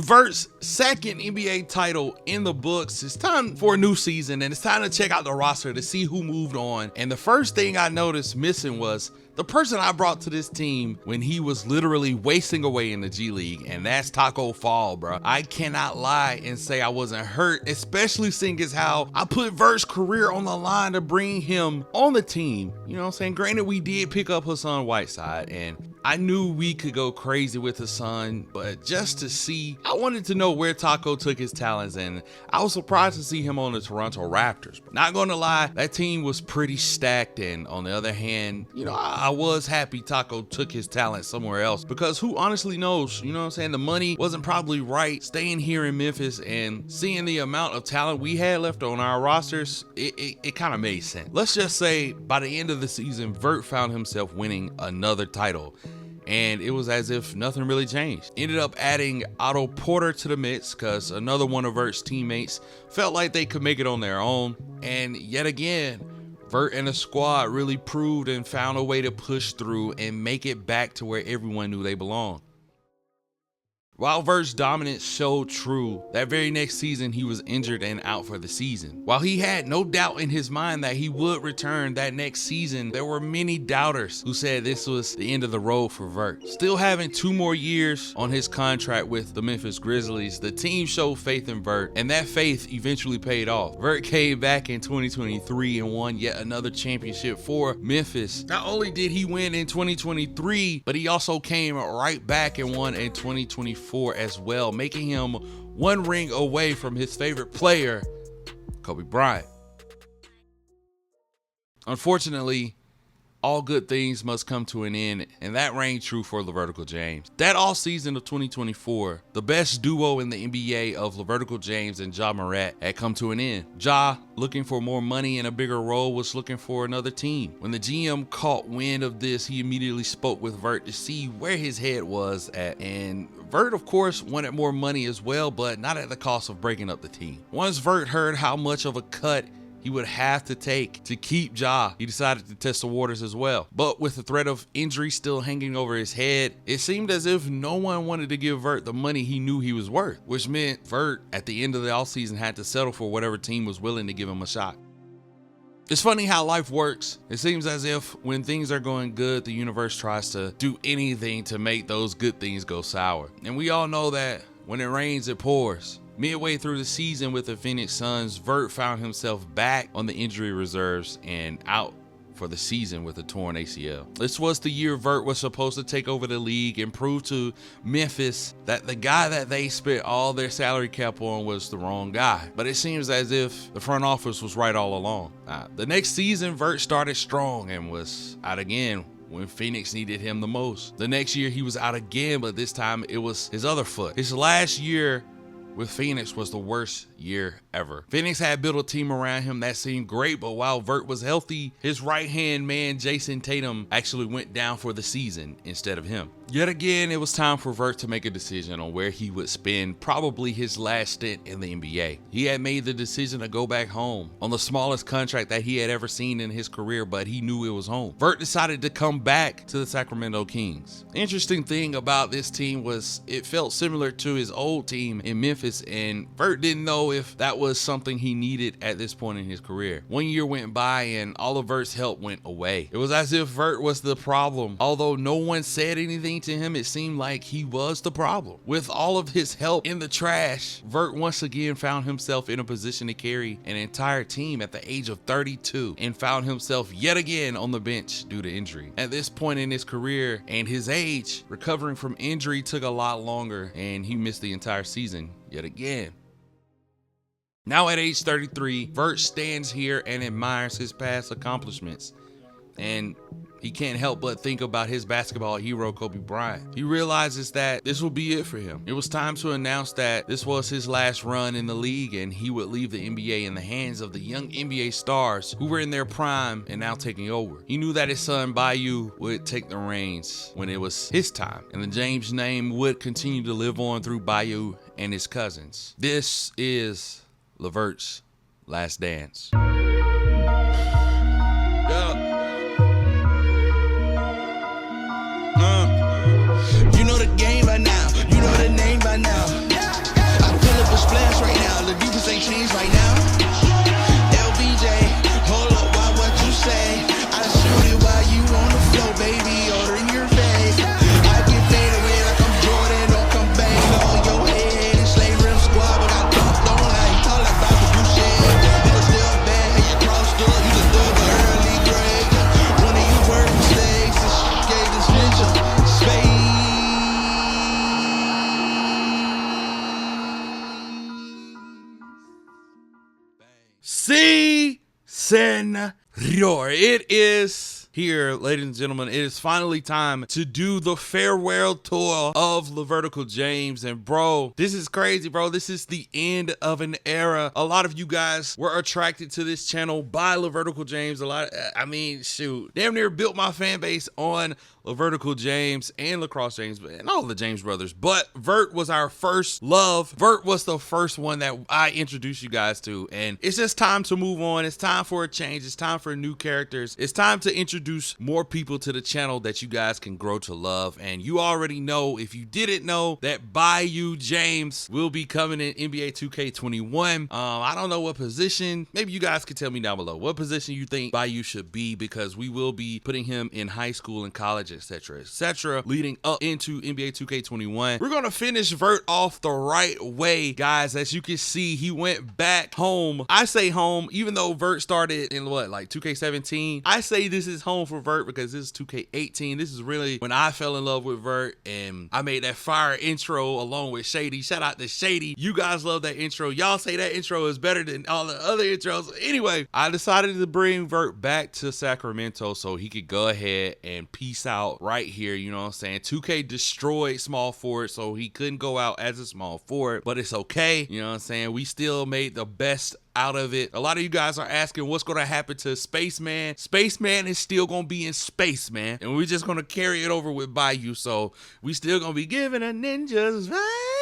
Vert's second NBA title in the books, it's time for a new season and it's time to check out the roster to see who moved on. And the first thing I noticed missing was the person I brought to this team when he was literally wasting away in the G League, and that's Taco Fall, bro. I cannot lie and say I wasn't hurt, especially seeing as how I put Vert's career on the line to bring him on the team. You know what I'm saying? Granted, we did pick up Hassan Whiteside, and I knew we could go crazy with Hassan, but just to see, I wanted to know where Taco took his talents, and I was surprised to see him on the Toronto Raptors. But not gonna lie, that team was pretty stacked, and on the other hand, you know, I was happy Taco took his talent somewhere else, because who honestly knows, you know what I'm saying? The money wasn't probably right staying here in Memphis, and seeing the amount of talent we had left on our rosters, it kind of made sense. Let's just say by the end of the season, Vert found himself winning another title, and it was as if nothing really changed. Ended up adding Otto Porter to the mix because another one of Vert's teammates felt like they could make it on their own, and yet again, Vert and the squad really proved and found a way to push through and make it back to where everyone knew they belonged. While Vert's dominance showed true, that very next season he was injured and out for the season. While he had no doubt in his mind that he would return that next season, there were many doubters who said this was the end of the road for Vert. Still having 2 more years on his contract with the Memphis Grizzlies, the team showed faith in Vert, and that faith eventually paid off. Vert came back in 2023 and won yet another championship for Memphis. Not only did he win in 2023, but he also came right back and won in 2024 as well, making him 1 ring away from his favorite player, Kobe Bryant. Unfortunately, all good things must come to an end, and that rang true for LeVertical James. That off season of 2024, the best duo in the NBA of LeVertical James and Ja Morant had come to an end. Ja, looking for more money and a bigger role, was looking for another team. When the GM caught wind of this, he immediately spoke with Vert to see where his head was at, and Vert, of course, wanted more money as well, but not at the cost of breaking up the team. Once Vert heard how much of a cut he would have to take to keep Ja, he decided to test the waters as well. But with the threat of injury still hanging over his head, it seemed as if no one wanted to give Vert the money he knew he was worth, which meant Vert at the end of the offseason had to settle for whatever team was willing to give him a shot. It's funny how life works. It seems as if when things are going good, the universe tries to do anything to make those good things go sour. And we all know that when it rains, it pours. Midway through the season with the Phoenix Suns, Vert found himself back on the injury reserves and out for the season with a torn ACL. This was the year Vert was supposed to take over the league and prove to Memphis that the guy that they spent all their salary cap on was the wrong guy. But it seems as if the front office was right all along. The next season, Vert started strong and was out again when Phoenix needed him the most. The next year he was out again, but this time it was his other foot. His last year with Phoenix was the worst year ever. Phoenix had built a team around him that seemed great, but while Vert was healthy, his right-hand man, Jason Tatum, actually went down for the season instead of him. Yet again, it was time for Vert to make a decision on where he would spend probably his last stint in the NBA. He had made the decision to go back home on the smallest contract that he had ever seen in his career, but he knew it was home. Vert decided to come back to the Sacramento Kings. The interesting thing about this team was it felt similar to his old team in Memphis, and Vert didn't know if that was something he needed at this point in his career. 1 year went by and all of Vert's help went away. It was as if Vert was the problem. Although no one said anything to him, it seemed like he was the problem. With all of his help in the trash, Vert once again found himself in a position to carry an entire team at the age of 32 and found himself yet again on the bench due to injury. At this point in his career and his age, recovering from injury took a lot longer and he missed the entire season yet again. Now at age 33, Vert stands here and admires his past accomplishments, and he can't help but think about his basketball hero, Kobe Bryant. He realizes that this will be it for him. It was time to announce that this was his last run in the league and he would leave the NBA in the hands of the young NBA stars who were in their prime and now taking over. He knew that his son Bayou would take the reins when it was his time, and the James name would continue to live on through Bayou and his cousins. This is LeVert's last dance. You know the game by now, you know the name by now. Senor. It is here, ladies and gentlemen. It is finally time to do the farewell tour of LeVertical James. And bro, this is crazy, bro. This is the end of an era. A lot of you guys were attracted to this channel by LeVertical James. I mean, shoot, damn near built my fan base on LeVertical James and Lacrosse James and all the James brothers. But Vert was our first love. Vert was the first one that I introduced you guys to. And it's just time to move on. It's time for a change. It's time for new characters. It's time to introduce more people to the channel that you guys can grow to love. And you already know, if you didn't know, that Bayou James will be coming in NBA 2K21. I don't know what position. Maybe you guys can tell me down below what position you think Bayou should be, because we will be putting him in high school and college, etc., leading up into NBA 2K21. We're gonna finish Vert off the right way, guys. As you can see, he went back home. I say home, even though Vert started in what, like 2K17. I say this is home for Vert because this is 2K18. This is really when I fell in love with Vert, and I made that fire intro along with Shady. Shout out to Shady. You guys love that intro. Y'all say that intro is better than all the other intros. Anyway, I decided to bring Vert back to Sacramento so he could go ahead and peace out right here. You know what I'm saying? 2K destroyed small forward, so he couldn't go out as a small forward, but it's okay. You know what I'm saying? We still made the best out of it. A lot of you guys are asking what's going to happen to Spaceman. Spaceman is still going to be in space, man, and we're just going to carry it over with Bayou. So we still going to be giving a ninjas right.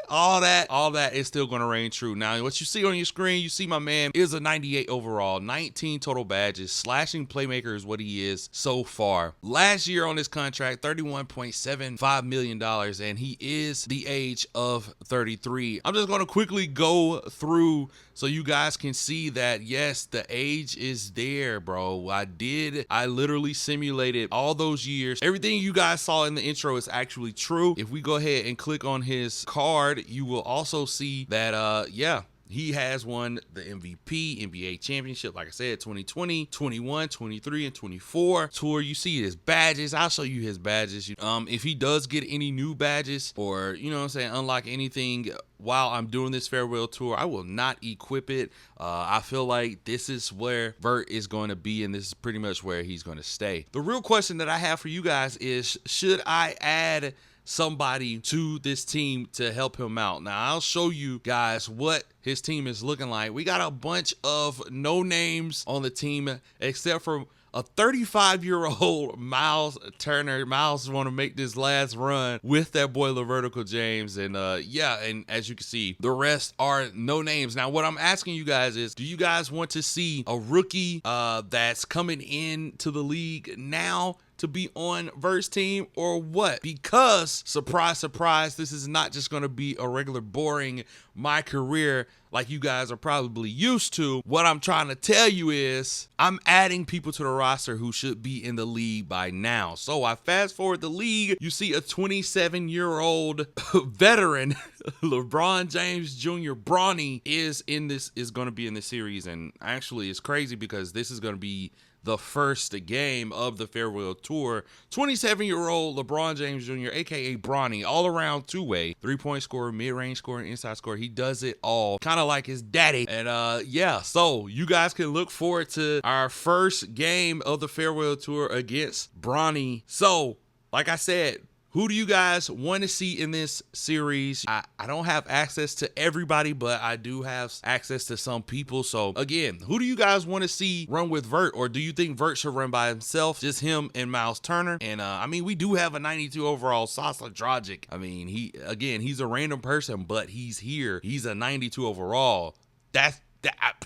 All that is still going to reign true. Now, what you see on your screen, you see my man is a 98 overall, 19 total badges. Slashing playmaker is what he is so far. Last year on his contract, $31.75 million, and he is the age of 33. I'm just going to quickly go through so you guys can see that, yes, the age is there, bro. I literally simulated all those years. Everything you guys saw in the intro is actually true. If we go ahead and click on his card, you will also see that, yeah, he has won the MVP, NBA championship, like I said, 2020, 21, 23, and 24 tour. You see his badges. I'll show you his badges. If he does get any new badges, or, you know what I'm saying, unlock anything while I'm doing this farewell tour, I will not equip it. I feel like this is where Vert is going to be, and this is pretty much where he's going to stay. The real question that I have for you guys is, should I add somebody to this team to help him out? Now, I'll show you guys what his team is looking like. We got a bunch of no names on the team, except for a 35-year-old Miles Turner. Miles want to make this last run with that boy LeVertical James, and yeah, and as you can see, the rest are no names. Now, what I'm asking you guys is, do you guys want to see a rookie that's coming into the league now to be on Vert's team, or what? Because surprise, surprise, this is not just going to be a regular boring MyCAREER like you guys are probably used to. What I'm trying to tell you is I'm adding people to the roster who should be in the league by now. So I fast forward the league, you see a 27-year-old veteran, LeBron James Jr. Bronny is going to be in this series. And actually it's crazy because this is going to be the first game of the farewell tour. 27-year-old LeBron James Jr., aka Bronny, all-around two-way, three-point scorer, mid-range scorer, inside scorer. He does it all, kind of like his daddy. And yeah, so you guys can look forward to our first game of the farewell tour against Bronny. So, like I said, who do you guys want to see in this series? I don't have access to everybody, but I do have access to some people. So again, who do you guys want to see run with Vert? Or do you think Vert should run by himself, just him and Miles Turner? And I mean, we do have a 92 overall Sasa Dragic. I mean, he's a random person, but he's here. He's a 92 overall. That's that.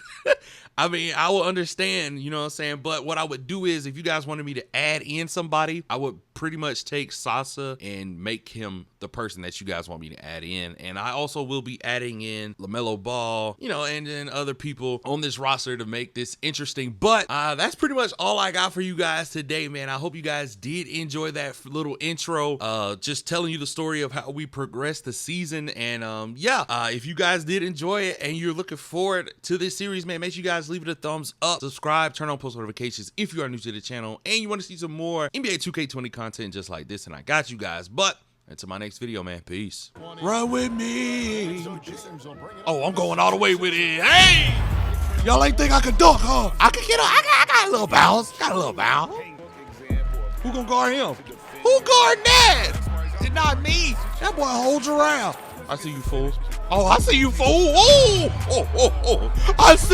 I mean, I will understand, you know what I'm saying? But what I would do is, if you guys wanted me to add in somebody, I would pretty much take Sasa and make him the person that you guys want me to add in. And I also will be adding in LaMelo Ball, you know, and then other people on this roster to make this interesting. But that's pretty much all I got for you guys today, man. I hope you guys did enjoy that little intro, just telling you the story of how we progressed the season. And yeah, if you guys did enjoy it and you're looking forward to this series, man, make sure you guys leave it a thumbs up, subscribe, turn on post notifications if you are new to the channel and you want to see some more NBA 2K20 content just like this. And I got you guys. But until my next video, man, peace. Run with me. Oh, I'm going all the way with it. Hey! Y'all ain't think I could dunk, huh? I could get up. I got a little bounce. Got a little bounce. Who gonna guard him? Who guarding that? It's not me. That boy holds around. I see you, fool. Oh, I see you, fool. Oh, I see.